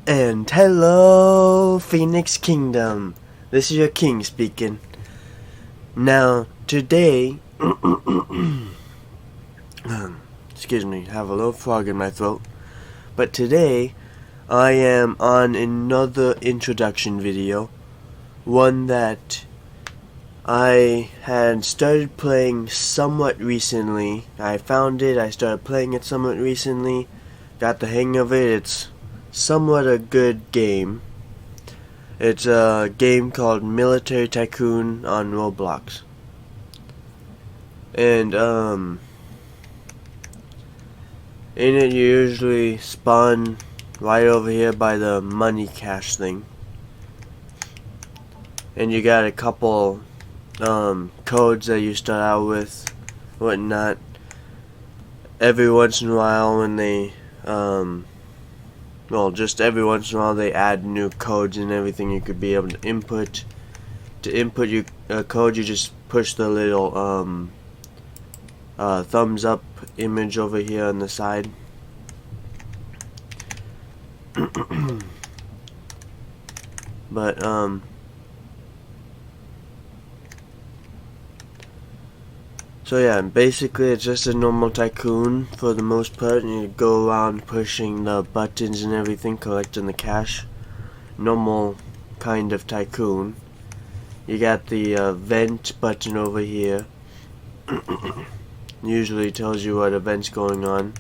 And hello, Phoenix Kingdom. This is your king speaking. Now, today, excuse me, I have a little frog in my throat. But today, I am on another introduction video. One that I had started playing somewhat recently. I found it, I started playing it somewhat recently. Got the hang of it. It's somewhat a good game. It's a game called Military Tycoon on Roblox. And in it you usually spawn right over here by the money cash thing. And you got a couple codes that you start out with, whatnot. Every once in a while when they just every once in a while they add new codes and everything you could be able to input. To input your code, you just push the little thumbs up image over here on the side. But so yeah, basically it's just a normal tycoon for the most part, and you go around pushing the buttons and everything, collecting the cash. Normal kind of tycoon. You got the vent button over here. Usually tells you what event's going on.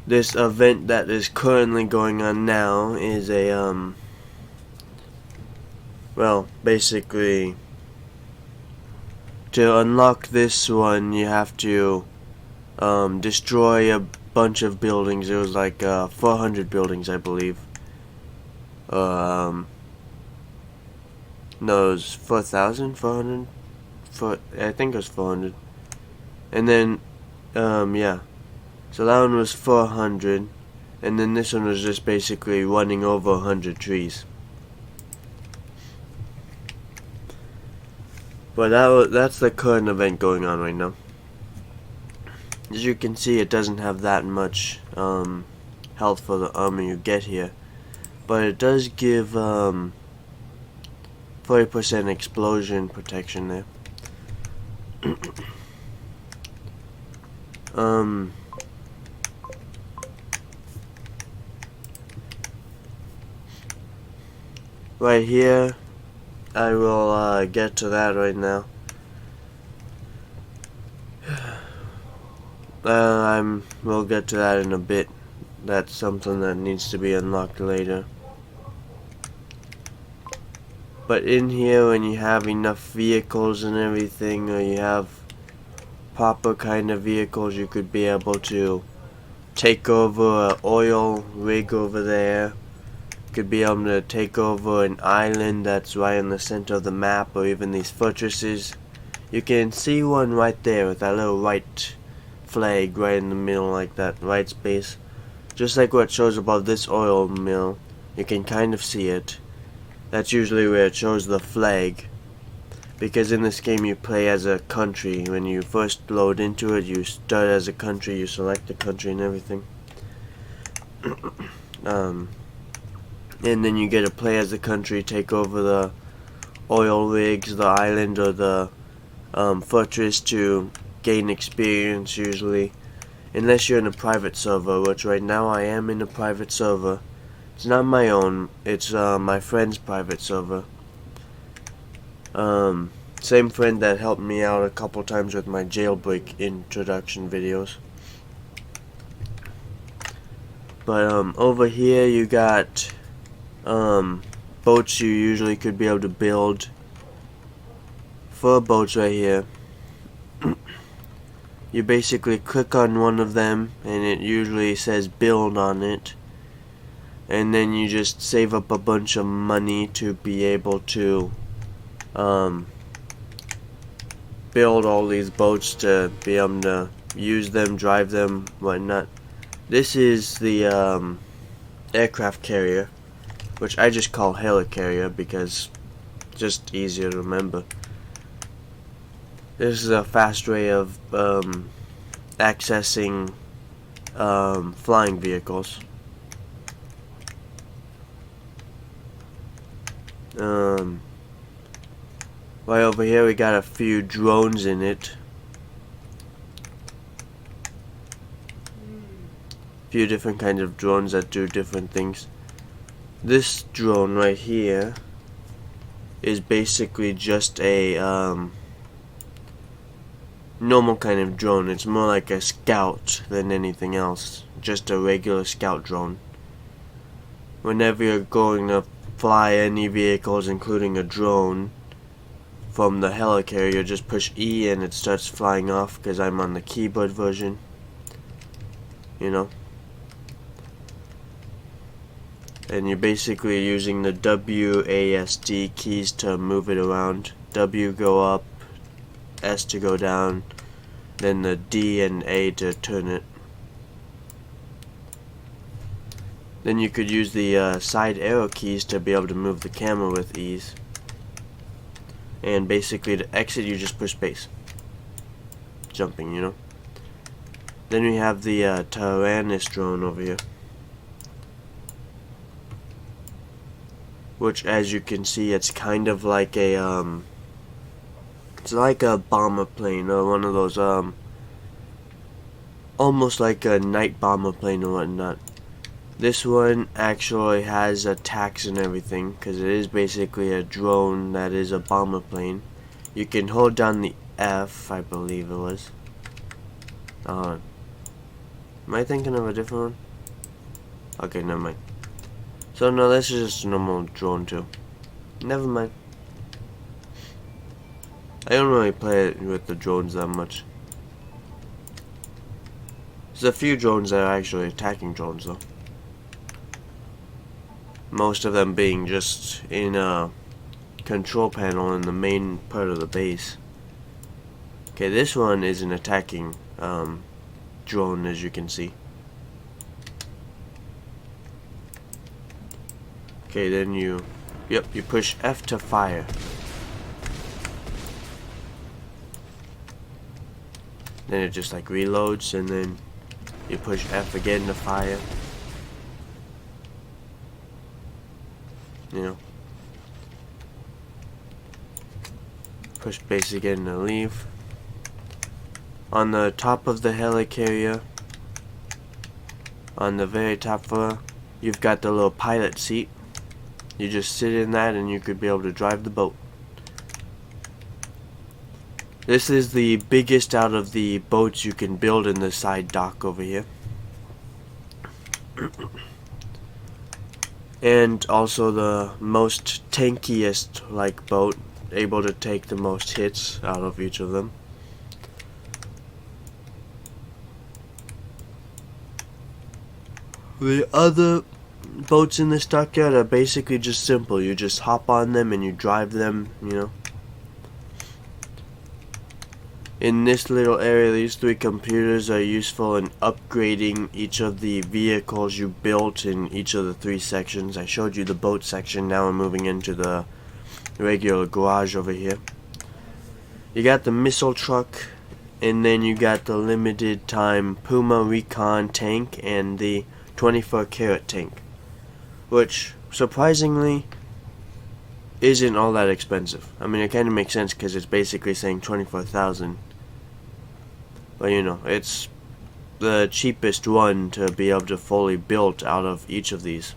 This event that is currently going on now is a basically, to unlock this one, you have to destroy a bunch of buildings. It was like 400 buildings, I believe. No, it was 4,000, 400. I think it was 400. And then, yeah. So that one was 400, and then this one was just basically running over 100 trees. But that's the current event going on right now. As you can see, it doesn't have that much health for the armor you get here, but it does give 40% explosion protection there. Right here, I will get to that right now. We'll get to that in a bit. That's something that needs to be unlocked later. But in here, when you have enough vehicles and everything, or you have proper kind of vehicles, you could be able to take over an oil rig over there. Could be able to take over an island that's right in the center of the map, or even these fortresses. You can see one right there with that little white flag right in the middle, like that right space. Just like what shows above this oil mill, you can kind of see it. That's usually where it shows the flag, because in this game you play as a country. When you first load into it, you start as a country, you select the country and everything. And then you get to play as a country, take over the oil rigs, the island, or the fortress to gain experience usually. Unless you're in a private server, which right now I am in a private server. It's not my own, it's my friend's private server. Same friend that helped me out a couple times with my jailbreak introduction videos. But over here you got boats you usually could be able to build. 4 boats right here. You basically click on one of them and it usually says build on it, and then you just save up a bunch of money to be able to build all these boats, to be able to use them, drive them, whatnot. This is the aircraft carrier, which I just call helicarrier because it's just easier to remember. This is a fast way of accessing flying vehicles. Right over here we got a few drones in it. Few different kinds of drones that do different things. This drone right here is basically just a normal kind of drone. It's more like a scout than anything else. Just a regular scout drone. Whenever you're going to fly any vehicles, including a drone, from the helicarrier, just push E and it starts flying off, because I'm on the keyboard version. You know. And you're basically using the WASD keys to move it around. W go up, S to go down, then the D and A to turn it. Then you could use the side arrow keys to be able to move the camera with ease. And basically to exit you just push space. Jumping, you know. Then we have the Tyrannis Drone over here. Which, as you can see, it's kind of like a it's like a bomber plane, or one of those almost like a night bomber plane or whatnot. This one actually has attacks and everything, because it is basically a drone that is a bomber plane. You can hold down the F, I believe it was. Am I thinking of a different one? Okay, never mind. So no, this is just a normal drone too. Never mind. I don't really play it with the drones that much. There's a few drones that are actually attacking drones though. Most of them being just in a control panel in the main part of the base. Okay, this one is an attacking drone, as you can see. Okay, then you push F to fire. Then it just like reloads, and then you push F again to fire. You know. Push base again to leave. On the top of the helicarrier, on the very top floor, you've got the little pilot seat. You just sit in that and you could be able to drive the boat. This is the biggest out of the boats you can build in the side dock over here. And also the most tankiest like boat, able to take the most hits out of each of them. The other boats in this dockyard are basically just simple. You just hop on them and you drive them, you know. In this little area, these three computers are useful in upgrading each of the vehicles you built in each of the three sections. I showed you the boat section, now we're moving into the regular garage over here. You got the missile truck, and then you got the limited time Puma Recon tank and the 24 karat tank, which surprisingly isn't all that expensive. I mean, it kind of makes sense because it's basically saying 24,000. But you know, it's the cheapest one to be able to fully build out of each of these.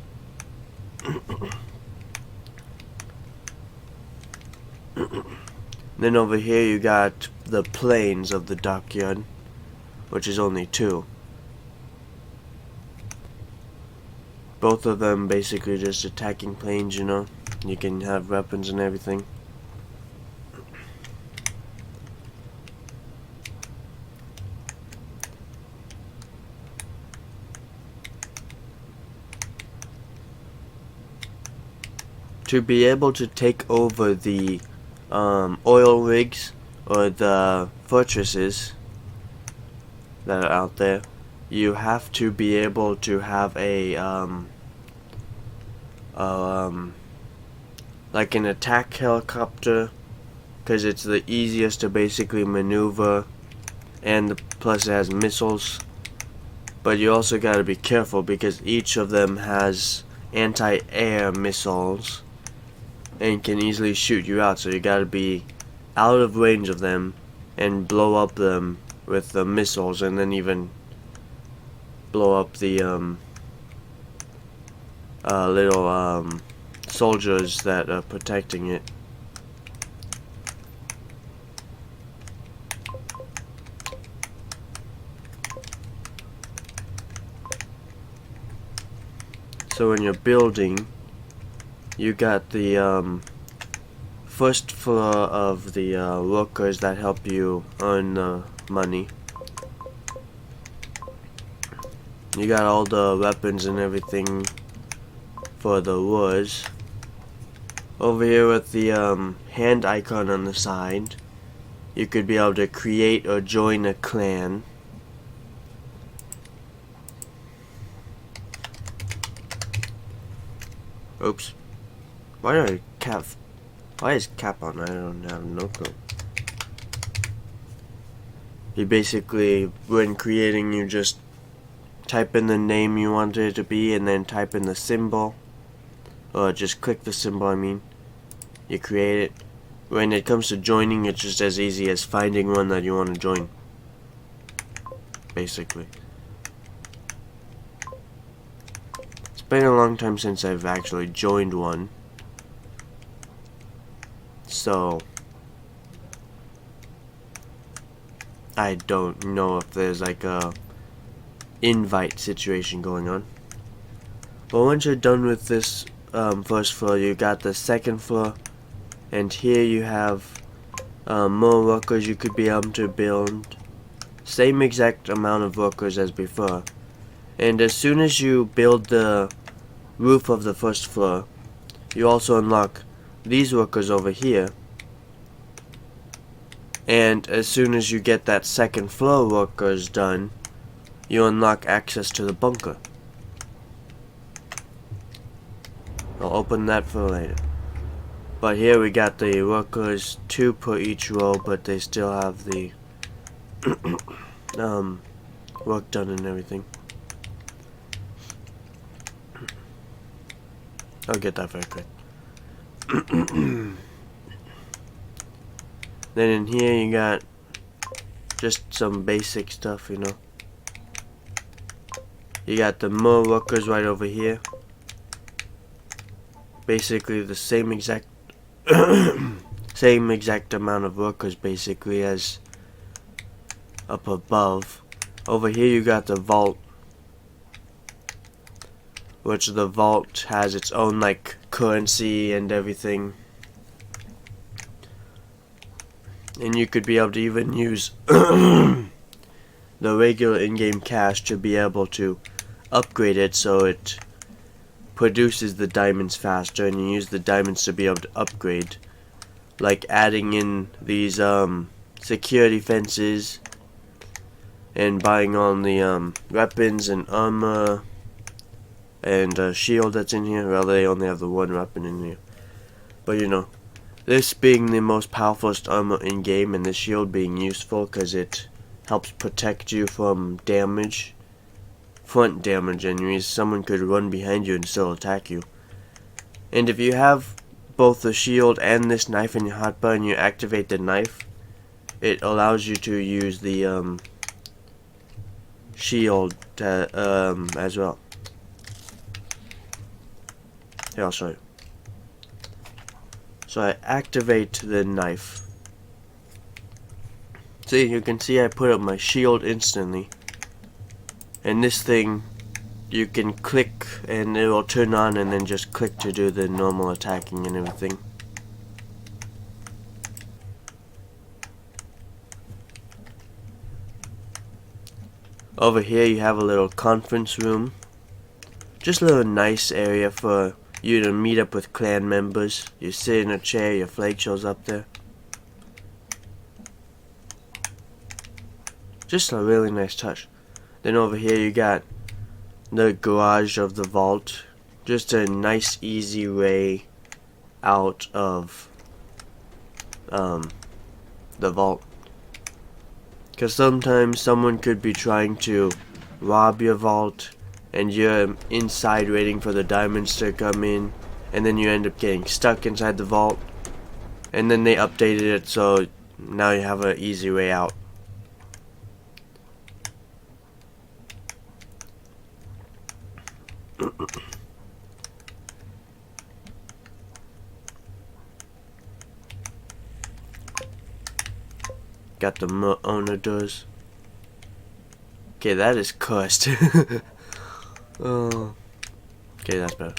Then over here you got the planes of the dockyard, which is only two. Both of them basically just attacking planes, you know. You can have weapons and everything. To be able to take over the oil rigs or the fortresses that are out there, you have to be able to have a like an attack helicopter, because it's the easiest to basically maneuver and plus it has missiles. But you also gotta be careful because each of them has anti-air missiles and can easily shoot you out, so you gotta be out of range of them and blow up them with the missiles, and then even blow up the little soldiers that are protecting it. So when you're building, you got the first floor of the workers that help you earn money. You got all the weapons and everything for the wars. Over here with the hand icon on the side, you could be able to create or join a clan. Oops. Why is cap on? I don't have no clue. You basically, when creating, you just type in the name you want it to be and then type in the symbol, or just click the symbol, I mean. You create it. When it comes to joining, it's just as easy as finding one that you want to join, basically. It's been a long time since I've actually joined one, so I don't know if there's like a invite situation going on. But once you're done with this first floor, you got the second floor, and here you have more workers you could be able to build. Same exact amount of workers as before. And as soon as you build the roof of the first floor, you also unlock these workers over here. And as soon as you get that second floor workers done, you unlock access to the bunker. I'll open that for later. But here we got the workers, 2 per each row, but they still have the work done and everything. I'll get that very quick. Then in here you got just some basic stuff, you know. You got the more workers right over here. Basically the same exact same exact amount of workers basically as up above. Over here you got the vault, which the vault has its own like currency and everything. And you could be able to even use the regular in-game cash to be able to upgrade it so it produces the diamonds faster, and you use the diamonds to be able to upgrade, like adding in these security fences and buying on the weapons and armor and shield that's in here. Well, they only have the one weapon in here, but you know, this being the most powerful armor in game, and the shield being useful because it helps protect you from damage, front damage anyways. Someone could run behind you and still attack you. And if you have both the shield and this knife in your hotbar and you activate the knife, it allows you to use the shield as well. Here, I'll show you. So I activate the knife. See, you can see I put up my shield instantly. And this thing, you can click and it will turn on, and then just click to do the normal attacking and everything. Over here you have a little conference room. Just a little nice area for you to meet up with clan members. You sit in a chair, your flag shows up there. Just a really nice touch. Then over here you got the garage of the vault. Just a nice easy way out of the vault. Because sometimes someone could be trying to rob your vault, and you're inside waiting for the diamonds to come in, and then you end up getting stuck inside the vault, and then they updated it so now you have an easy way out. Got the owner doors. Okay, that is cursed. Oh. Okay, that's better.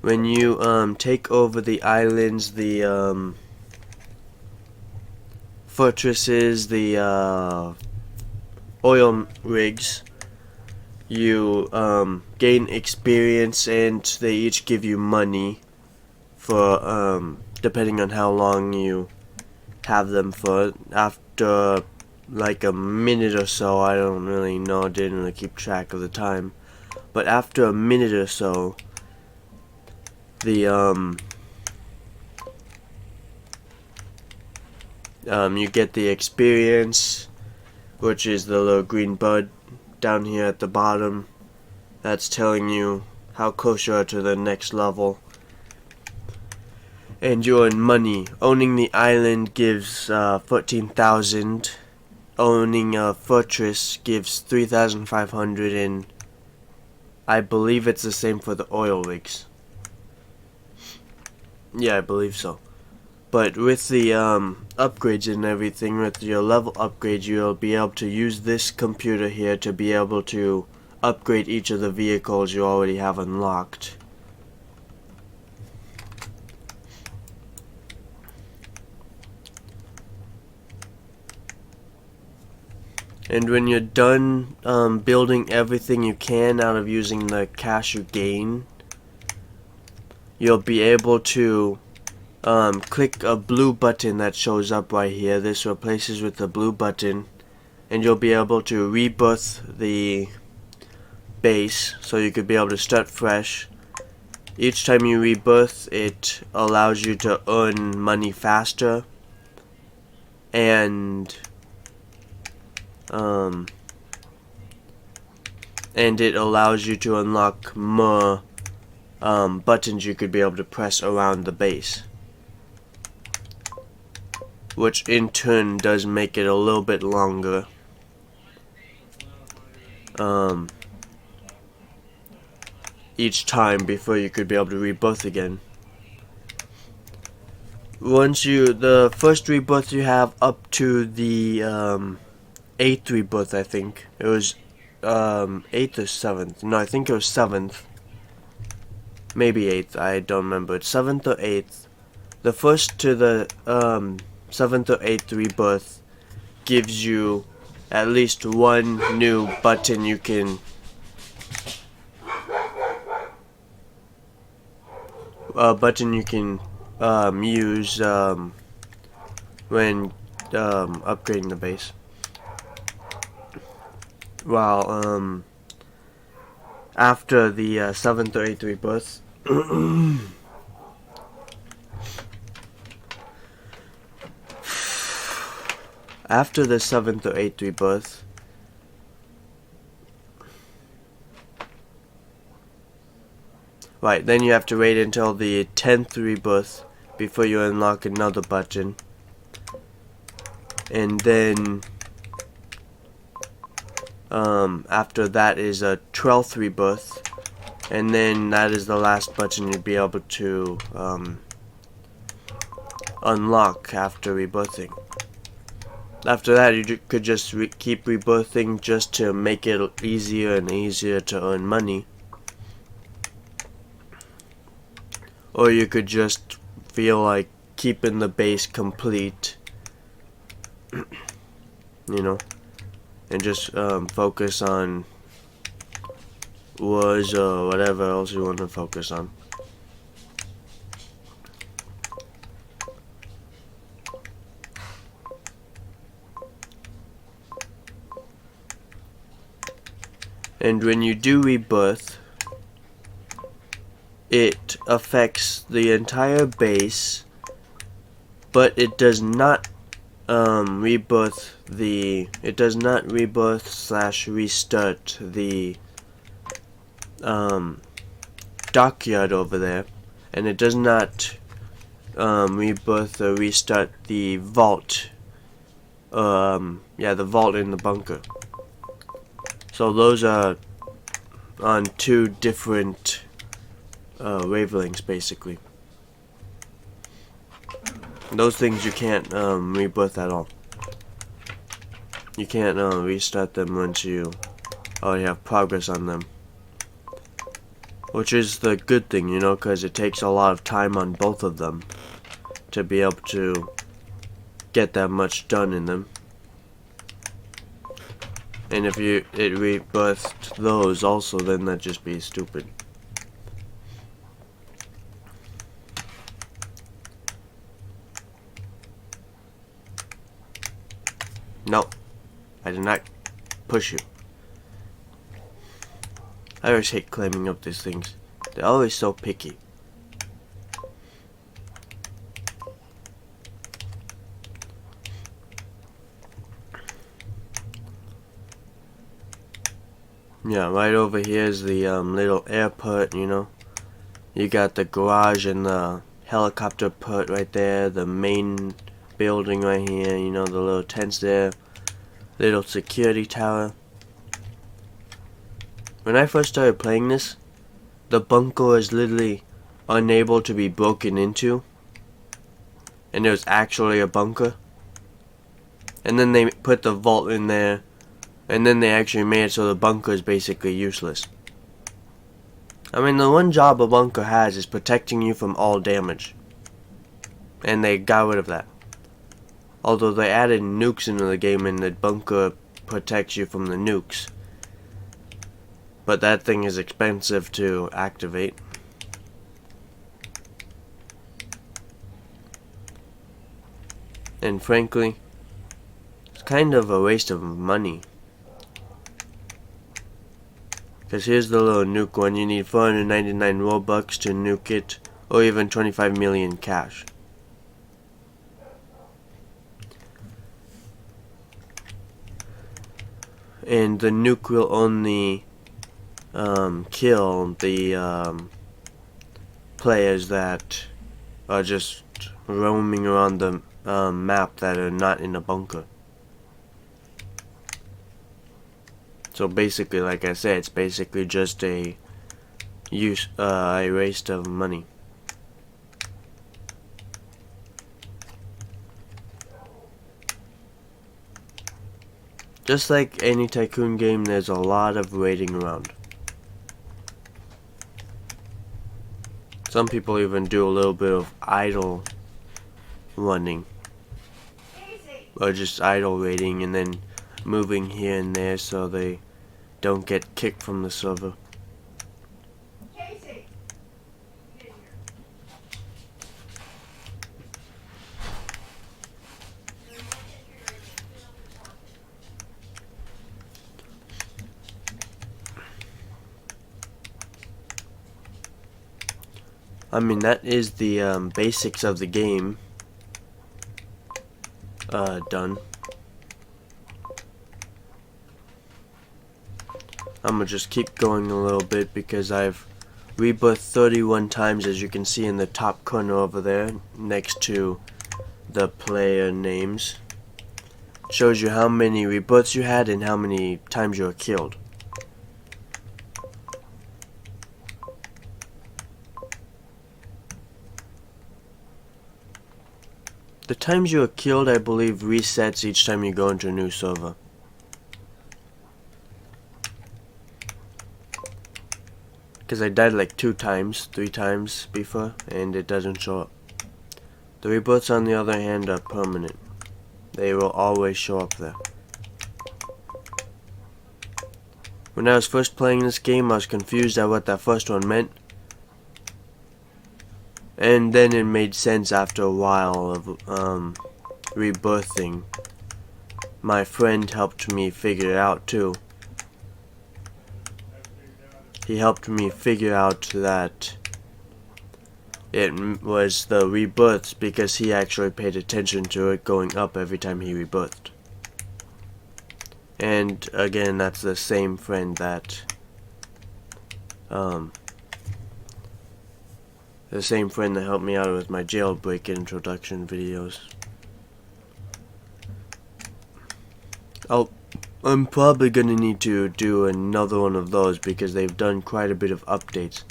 When you take over the islands, the fortresses, the oil rigs, you gain experience, and they each give you money for depending on how long you have them for. After like a minute or so, I don't really know, didn't really keep track of the time, but after a minute or so, the you get the experience, which is the little green bud down here at the bottom. That's telling you how close you are to the next level. And you earn money. Owning the island gives 14,000. Owning a fortress gives 3,500, and I believe it's the same for the oil rigs. Yeah, I believe so. But with the upgrades and everything, with your level upgrades, you'll be able to use this computer here to be able to upgrade each of the vehicles you already have unlocked. And when you're done building everything you can out of using the cash you gain, you'll be able to click a blue button that shows up right here. This replaces with the blue button, and you'll be able to rebirth the base, so you could be able to start fresh. Each time you rebirth, it allows you to earn money faster, and it allows you to unlock more buttons you could be able to press around the base, which in turn does make it a little bit longer. Each time before you could be able to rebirth again. Once the first rebirth you have up to the 8th rebirth, I think. It was 8th or 7th. No, I think it was 7th. Maybe 8th, I don't remember. It's 7th or 8th. The first to the 7th or 8th rebirth gives you at least one new button you can use when upgrading the base. While after the 7th or 8th rebirth, after the 7th or 8th rebirth, right, then you have to wait until the 10th rebirth before you unlock another button. And then after that is a 12th rebirth, and then that is the last button you'd be able to unlock after rebirthing. After that, you could just keep rebirthing just to make it easier and easier to earn money. Or you could just feel like keeping the base complete, you know, and just focus on wars or whatever else you want to focus on. And when you do rebirth, it affects the entire base but it does not rebirth slash restart the Dockyard over there, and it does not rebirth or restart the vault. The vault in the bunker. So those are on two different wavelengths, basically. Those things you can't rebirth at all. You can't restart them once you already have progress on them. Which is the good thing, you know, because it takes a lot of time on both of them to be able to get that much done in them. And if it rebirthed those also, then that'd just be stupid. No, I did not push you. I always hate climbing up these things. They're always so picky. Yeah, right over here is the little airport, you know. You got the garage and the helicopter port right there, the main building right here, you know, the little tents there, little security tower. When I first started playing this, the bunker was literally unable to be broken into, and it was actually a bunker. And then they put the vault in there, and then they actually made it so the bunker is basically useless. I mean, the one job a bunker has is protecting you from all damage, and they got rid of that. Although they added nukes into the game, and the bunker protects you from the nukes. But that thing is expensive to activate. And frankly, it's kind of a waste of money. Because here's the little nuke one. You need 499 Robux to nuke it, or even 25 million cash. And the nuke will only kill the players that are just roaming around the map that are not in a bunker. So basically, like I said, it's basically just a waste of money. Just like any tycoon game, there's a lot of waiting around. Some people even do a little bit of idle running, or just idle waiting and then moving here and there so they don't get kicked from the server. I mean, that is the basics of the game done. I'm gonna just keep going a little bit because I've rebirthed 31 times, as you can see in the top corner over there next to the player names. It shows you how many rebirths you had and how many times you were killed. The times you are killed, I believe, resets each time you go into a new server. Because I died like 2 times, 3 times before, and it doesn't show up. The rebirths, on the other hand, are permanent. They will always show up there. When I was first playing this game, I was confused at what that first one meant. And then it made sense after a while of rebirthing. My friend helped me figure it out too. He helped me figure out that it was the rebirths because he actually paid attention to it going up every time he rebirthed. And again, that's the same friend that helped me out with my jailbreak introduction videos. I'm probably gonna need to do another one of those because they've done quite a bit of updates.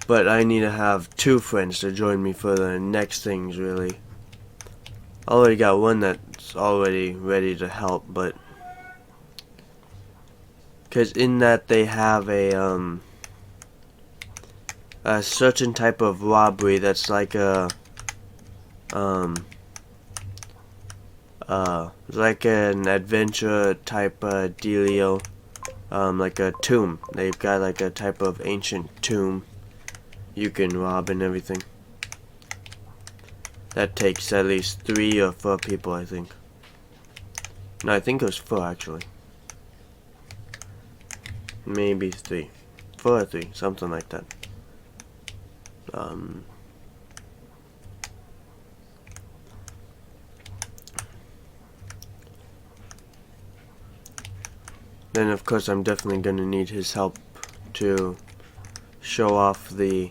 But I need to have 2 friends to join me for the next things, really. I already got one that's already ready to help, but because in that they have a certain type of robbery that's like a like an adventure type dealio, like a tomb. They've got like a type of ancient tomb you can rob and everything. That takes at least 3 or 4 people, I think. No, I think it was 4 actually. Maybe 3. 4 or 3, something like that. Then of course I'm definitely gonna need his help to show off the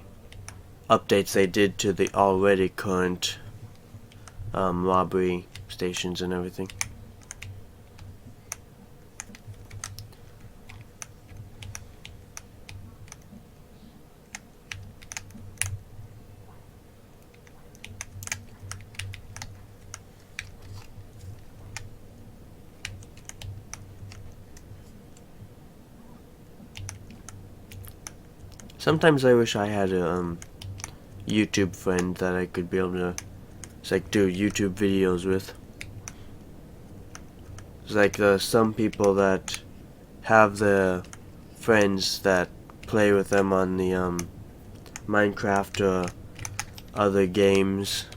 updates they did to the already current robbery stations and everything. Sometimes I wish I had a YouTube friend that I could be able to do YouTube videos with. It's like some people that have the friends that play with them on the Minecraft or other games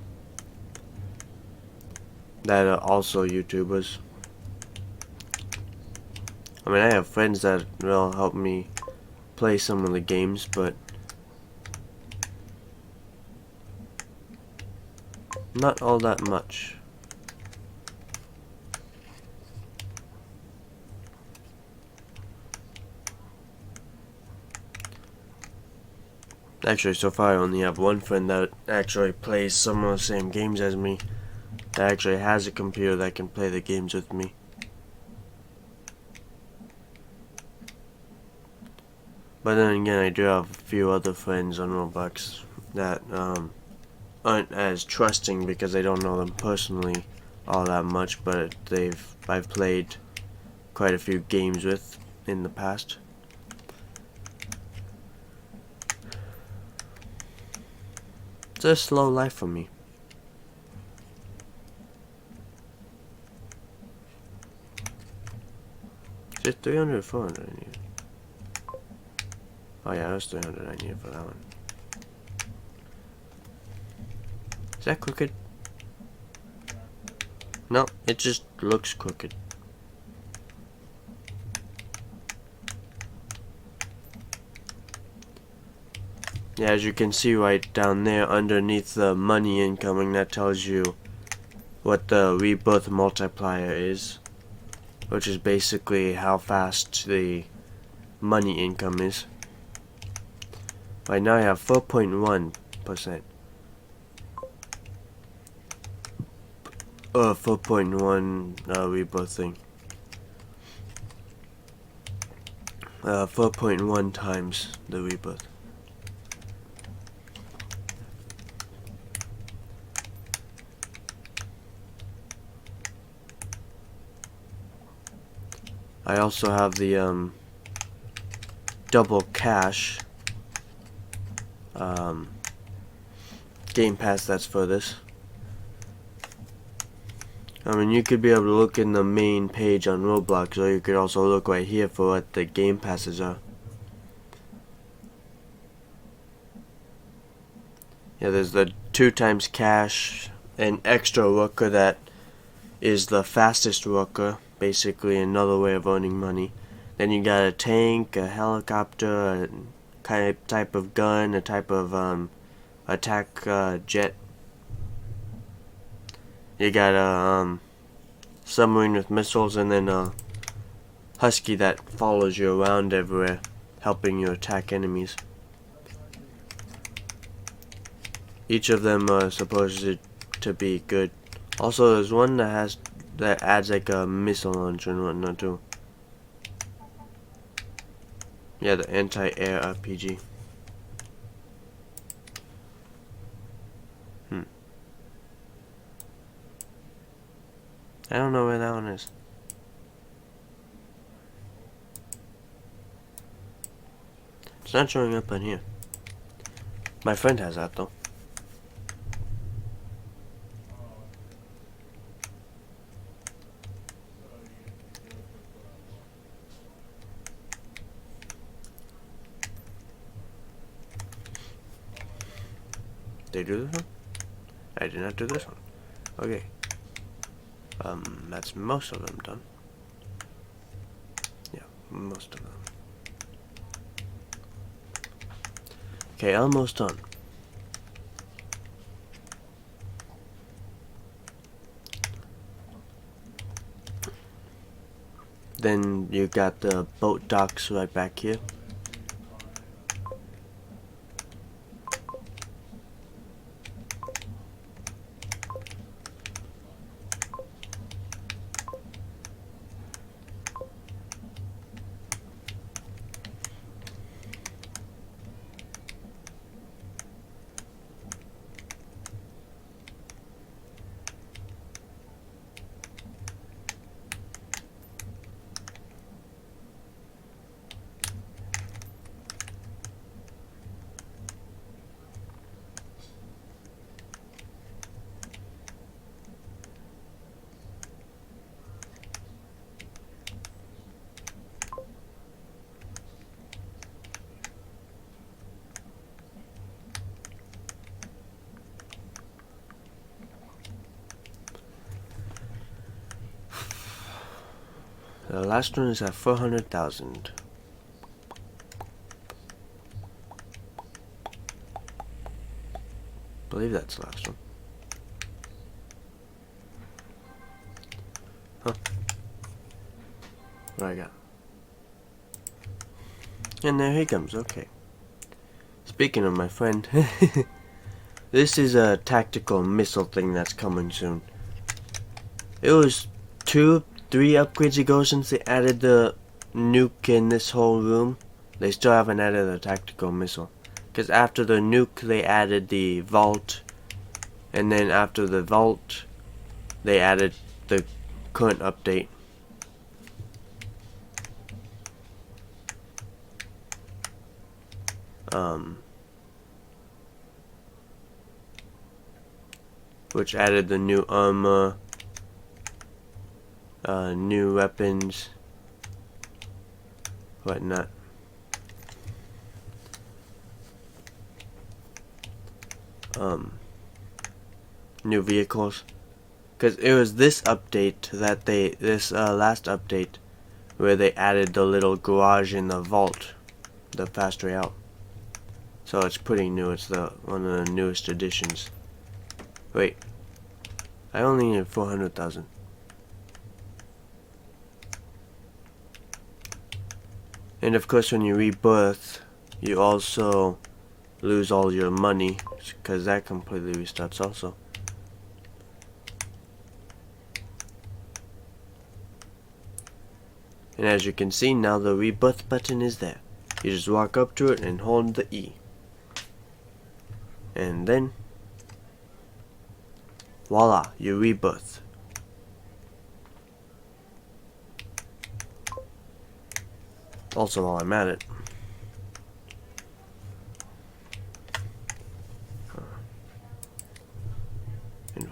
that are also YouTubers. I mean, I have friends that will help me play some of the games, but not all that much. Actually, so far I only have one friend that actually plays some of the same games as me, that actually has a computer that can play the games with me. But then again, I do have a few other friends on Roblox that aren't as trusting because they don't know them personally all that much, but I've played quite a few games with in the past. It's a slow life for me. Is it 300 or 400 I need? Oh yeah, that's 300 I need for that one. Is that crooked? No, it just looks crooked. Yeah, as you can see right down there underneath the money incoming, that tells you what the rebirth multiplier is, which is basically how fast the money income is. Right now I have 4.1%. 4.1 rebirth thing. 4.1 times the rebirth. I also have the double cash game pass that's for this. I mean, you could be able to look in the main page on Roblox, or you could also look right here for what the game passes are. Yeah, there's the 2 times cash, an extra worker that is the fastest worker, basically another way of earning money. Then you got a tank, a helicopter, a type of gun, a type of attack jet. You got a submarine with missiles, and then a husky that follows you around everywhere, helping you attack enemies. Each of them are supposed to be good. Also, there's one that adds like a missile launcher and whatnot too. Yeah, the anti-air RPG. I don't know where that one is. It's not showing up on here. My friend has that though. Did I do this one? I did not do this one. Okay. That's most of them done. Yeah, most of them. Okay, almost done. Then you got the boat docks right back here. The last one is at 400,000. I believe that's the last one. Huh. What I got? And there he comes, okay. Speaking of my friend, this is a tactical missile thing that's coming soon. It was 2-3 upgrades ago since they added the nuke in this whole room. They still haven't added a tactical missile. Because after the nuke they added the vault. And then after the vault they added the current update. Which added the new armor, new weapons, whatnot. New vehicles. Because it was this update that this last update where they added the little garage in the vault, the fast way out. So it's pretty new. It's one of the newest additions. Wait, I only need 400,000. And of course when you rebirth, you also lose all your money, because that completely restarts also. And as you can see, now the rebirth button is there. You just walk up to it and hold the E. And then voila, you rebirth. Also, while I'm at it, anyway,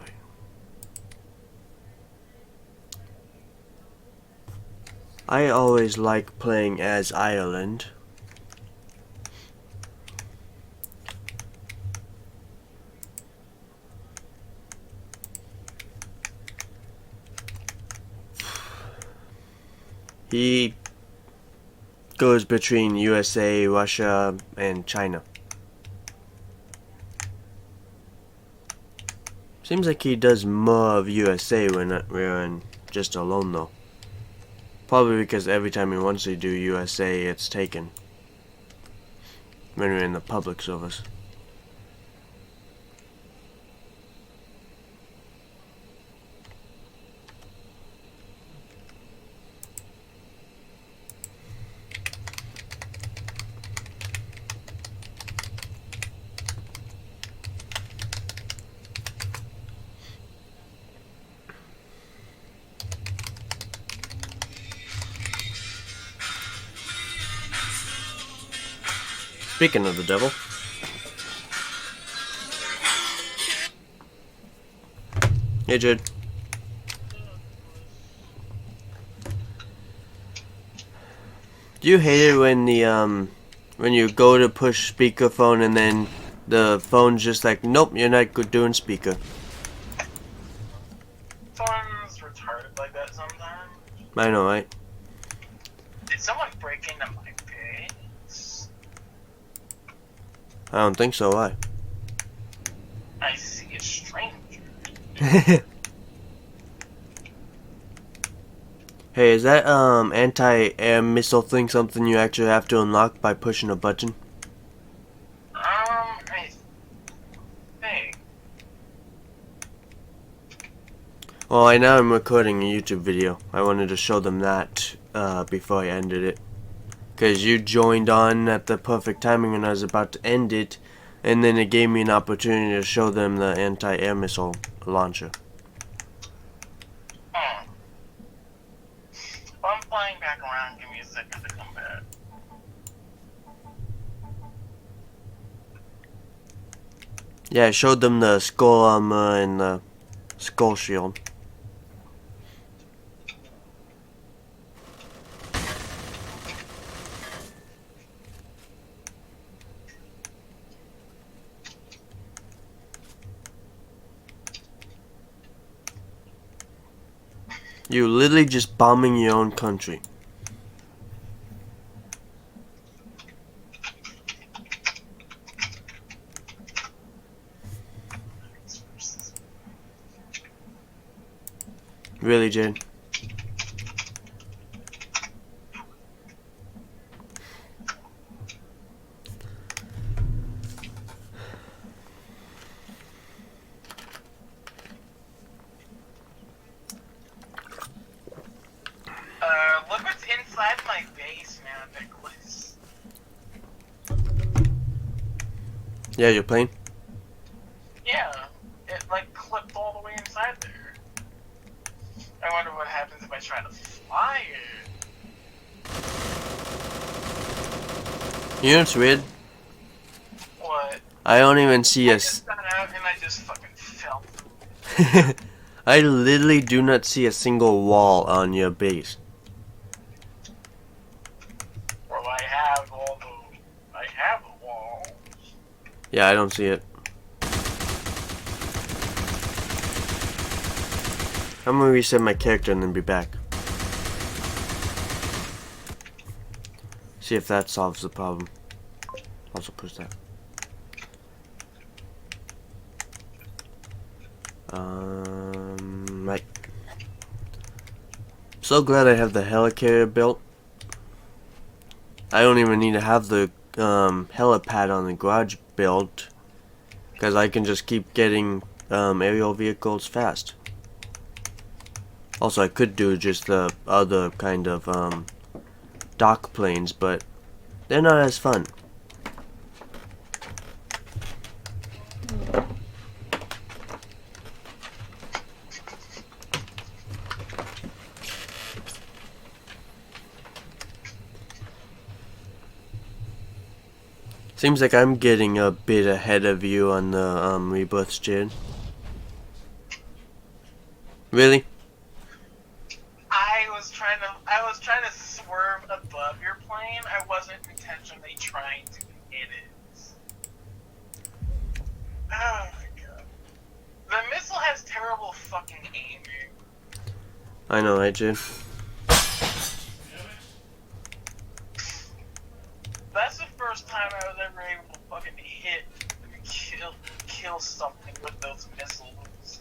I always like playing as Ireland. He goes between USA, Russia, and China. Seems like he does more of USA when we're in just alone though. Probably because every time he wants to do USA, it's taken. When we're in the public service. Speaking of the devil. Hey, Jude. Do you hate it when when you go to push speakerphone and then the phone's just like, nope, you're not good doing speaker? Phone's retarded like that sometimes. I know, right? Did someone break into my base? I don't think so, why? I see a stranger. Hey, is that anti-air missile thing something you actually have to unlock by pushing a button? I think. Well, I know I'm recording a YouTube video. I wanted to show them that before I ended it. Because you joined on at the perfect timing when I was about to end it, and then it gave me an opportunity to show them the anti-air missile launcher. I'm flying back around. Give me a second to come back. Yeah, I showed them the skull armor and the skull shield. You literally just bombing your own country. Really, Jane? Look what's inside my base, man, Nicholas. Yeah, you're playing? Yeah, it like clipped all the way inside there. I wonder what happens if I try to fly it. You know what's weird? What? I don't even see I a... just got out and I just fucking fell. I literally do not see a single wall on your base. Well, I have a wall. Yeah, I don't see it. I'm gonna reset my character and then be back. See if that solves the problem. Also push that. Right. So glad I have the helicarrier built. I don't even need to have the helipad on the garage built, because I can just keep getting aerial vehicles fast. Also, I could do just the other kind of dock planes, but they're not as fun. Seems like I'm getting a bit ahead of you on the rebirths, Jade. Really? I was trying to swerve above your plane. I wasn't intentionally trying to hit it. Oh my god. The missile has terrible fucking aiming. I know, right, Jade? That's the first time I was ever able to fucking hit and kill something with those missiles.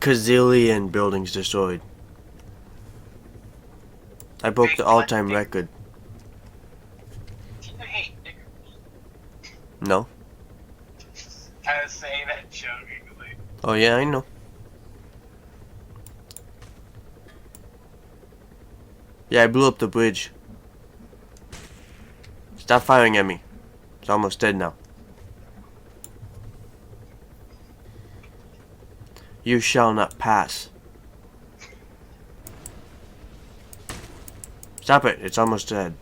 gazillion buildings destroyed. I broke the all-time record. Do you hate diggers? No? I was saying that jokingly. Oh yeah, I know. Yeah, I blew up the bridge. Stop firing at me. It's almost dead now. You shall not pass. Stop it, it's almost dead.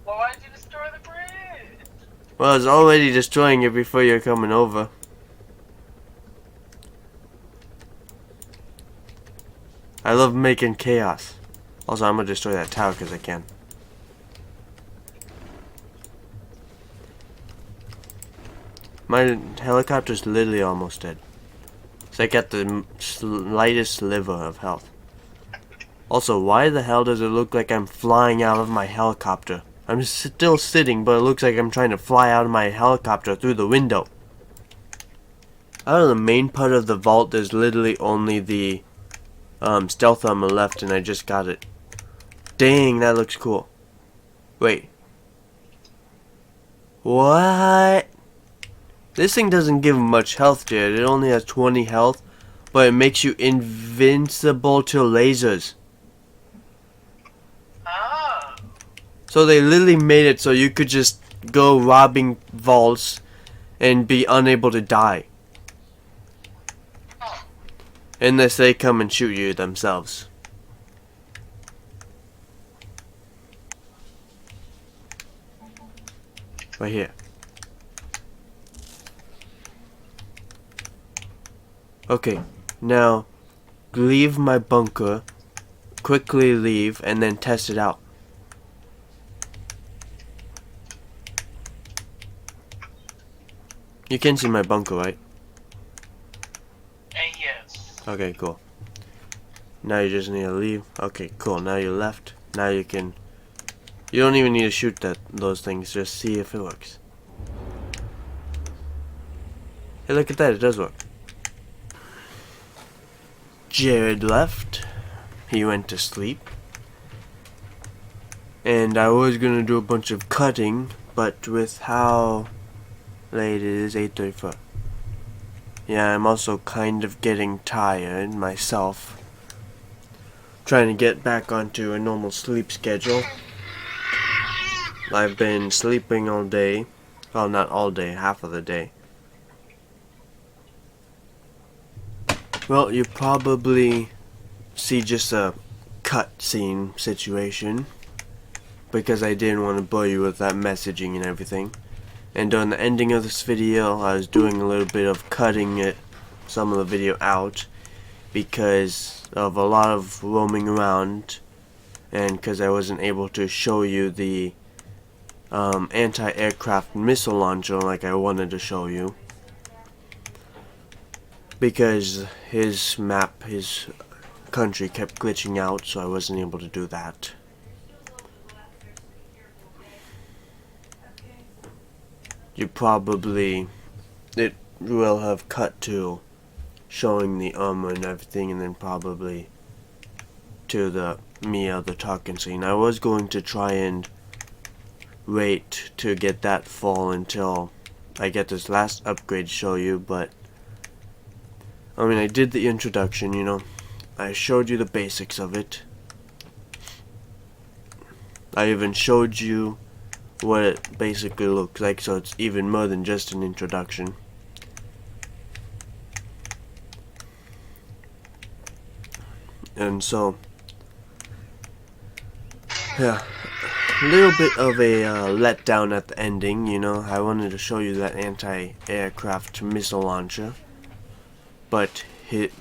Well, why did you destroy the bridge? Well, it's already destroying it before you're coming over. I love making chaos. Also, I'm gonna destroy that tower because I can. My helicopter's literally almost dead. So I got the slightest sliver of health. Also, why the hell does it look like I'm flying out of my helicopter? I'm still sitting, but it looks like I'm trying to fly out of my helicopter through the window. Out of the main part of the vault, there's literally only the stealth armor left, and I just got it. Dang, that looks cool. Wait. What? This thing doesn't give much health, dude. It only has 20 health, but it makes you invincible to lasers. Ah. So they literally made it so you could just go robbing vaults and be unable to die. Unless they come and shoot you themselves. Right here. Okay, now leave my bunker, quickly leave, and then test it out. You can see my bunker, right? Yes. Okay, cool. Now you just need to leave. Okay, cool. Now you left. Now you can... You don't even need to shoot those things. Just see if it works. Hey, look at that. It does work. Jared left. He went to sleep. And I was going to do a bunch of cutting, but with how late it is, 8:34. Yeah, I'm also kind of getting tired myself. Trying to get back onto a normal sleep schedule. I've been sleeping all day. Well, not all day, half of the day. Well, you probably see just a cutscene situation, because I didn't want to bore you with that messaging and everything. And during the ending of this video, I was doing a little bit of cutting some of the video out, because of a lot of roaming around, and because I wasn't able to show you the anti-aircraft missile launcher like I wanted to show you, because his map, his country kept glitching out, so I wasn't able to do that. It will have cut to showing the armor and everything, and then probably to the talking scene. I was going to try and wait to get that full until I get this last upgrade to show you, but I mean, I did the introduction, you know. I showed you the basics of it. I even showed you what it basically looks like, so it's even more than just an introduction. And so, yeah, a little bit of a letdown at the ending, you know. I wanted to show you that anti-aircraft missile launcher, but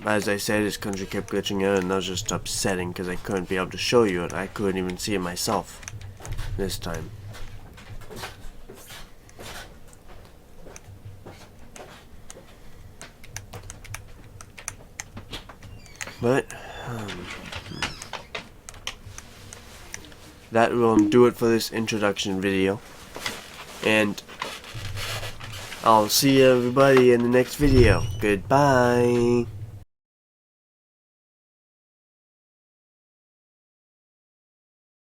as I said, his country kept glitching out, and that was just upsetting because I couldn't be able to show you it. I couldn't even see it myself this time. But that will do it for this introduction video. And I'll see everybody in the next video. Goodbye.